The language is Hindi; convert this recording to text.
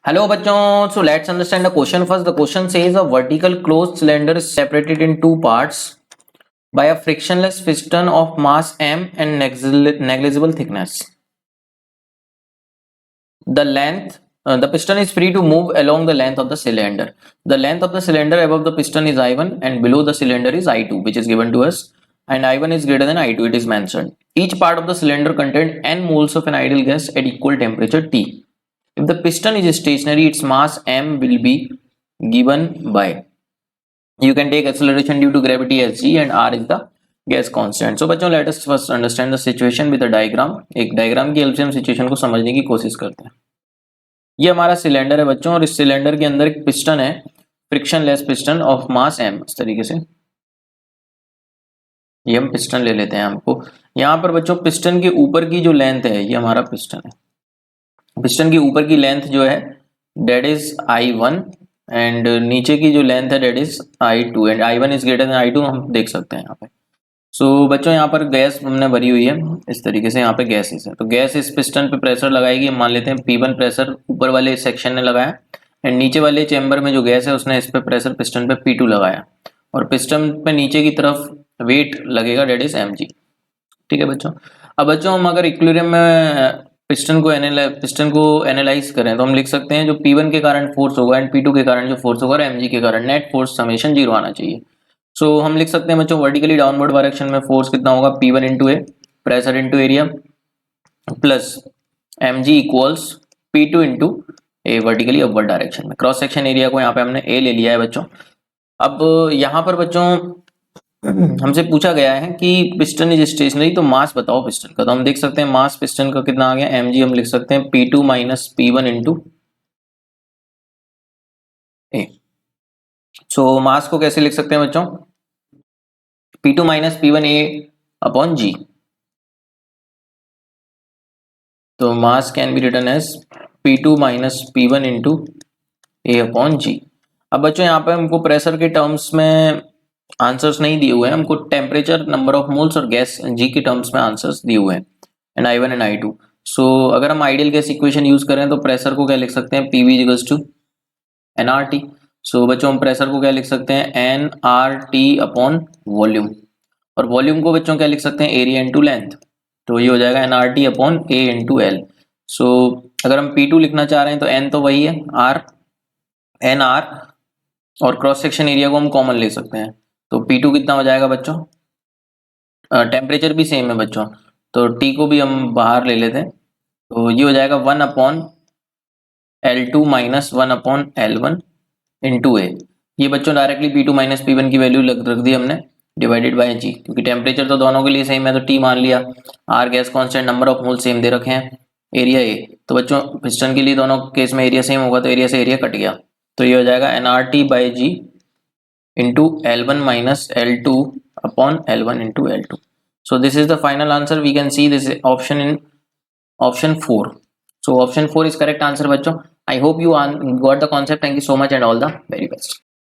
Hello bachon, so let's understand the question first. The question says a vertical closed cylinder is separated in two parts by a frictionless piston of mass m and negligible thickness. The piston is free to move along the length of the cylinder. The length of the cylinder above the piston is I1 and below the cylinder is I2, which is given to us, and I1 is greater than I2, it is mentioned. Each part of the cylinder contained n moles of an ideal gas at equal temperature T. If the piston is stationary, its mass m will be given by, you can take acceleration due to gravity as g and r is the gas constant. So बच्चों let us first understand the situation with a diagram. एक डायग्राम की हेल्प से हम सिचुएशन को समझने की कोशिश करते हैं. ये हमारा सिलेंडर है बच्चों, और इस सिलेंडर के अंदर एक पिस्टन है, friction less piston of mass m. इस तरीके से ये हम पिस्टन ले लेते हैं. हमको यहाँ पर बच्चों पिस्टन के ऊपर की जो लेंथ है, ये हमारा पिस्टन है. पिस्टन की ऊपर की लेंथ जो है डेट इज I1 एंड नीचे की जो लेंथ है that is I2 and I1 is greater than I2 हम देख सकते हैं यहाँ पे. सो बच्चों यहाँ पर गैस हमने भरी हुई है इस तरीके से. यहाँ पे गैसेस है, तो गैस इस पिस्टन पे प्रेशर लगाएगी. हम मान लेते हैं P1 प्रेशर ऊपर वाले सेक्शन ने लगाया एंड नीचे वाले चेम्बर में जो गैस है उसने इस पे प्रेशर पिस्टन पे P2 लगाया, और पिस्टन पे नीचे की तरफ वेट लगेगा डेट इज mg. ठीक है बच्चों. अब बच्चों हम अगर इक्विलिब्रियम में पिस्टन को एनालाइज करें तो हम लिख सकते हैं जो P1 के कारण फोर्स होगा एंड P2 के कारण जो फोर्स होगा और mg के कारण नेट फोर्स समेशन 0 आना चाहिए. सो हम लिख सकते हैं बच्चों वर्टिकली डाउनवर्ड डायरेक्शन में फोर्स कितना होगा, P1 into A pressure into area plus mg equals P2 into A vertically upward direction में. क्रॉस सेक्शन एरिया को यहाँ पे हमने ए ले लिया है बच्चों. अब यहाँ पर बच्चों हमसे पूछा गया है कि पिस्टन इज स्टेशनरी, तो मास बताओ पिस्टन का. तो हम देख सकते हैं मास पिस्टन का कितना आ गया, mg. हम लिख सकते हैं P2 माइनस P1 इंटू ए. सो मास को कैसे लिख सकते हैं बच्चों, P2 माइनस P1 ए अपॉन जी. तो mass can be written as P2 minus P1 into A upon G. अब बच्चों यहाँ पे हमको प्रेशर के टर्म्स में आंसर्स नहीं दिए हुए हैं, हमको टेम्परेचर, नंबर ऑफ मोल्स और गैस जी के टर्म्स में आंसर्स दिए हुए हैं एंड I1 एंड I2. सो अगर हम आइडियल गैस इक्वेशन यूज करें तो प्रेशर को क्या लिख सकते हैं, PV इक्वल्स टू nRT. सो बच्चों हम प्रेशर को क्या लिख सकते हैं, nRT अपॉन वॉल्यूम, और वॉल्यूम को बच्चों क्या लिख सकते हैं, एरिया इंटू लेंथ. तो ये हो जाएगा nRT upon A into L. सो अगर हम P2 लिखना चाह रहे हैं तो n तो वही है nR, और क्रॉस सेक्शन एरिया को हम कॉमन ले सकते हैं. तो P2 कितना हो जाएगा बच्चों, टेम्परेचर भी सेम है बच्चों, तो T को भी हम बाहर ले लेते हैं. तो ये हो जाएगा 1 upon L2 minus 1 upon L1 into A. ये बच्चों डायरेक्टली P2 माइनस P1 की वैल्यू रख दी हमने डिवाइडेड बाय जी, क्योंकि टेम्परेचर तो दोनों के लिए सेम है तो T मान लिया. R gas constant, number of mole same दे रखे हैं, एरिया ए. तो बच्चों पिस्टन के लिए दोनों केस में एरिया सेम होगा तो एरिया से एरिया कट गया, तो ये हो जाएगा nRT bye ji into L1 minus L2 upon L1 into L2. So this is the final answer. We can see this option in option 4. So option 4 is correct answer बच्चों. I hope you got the concept. Thank you so much and all the very best.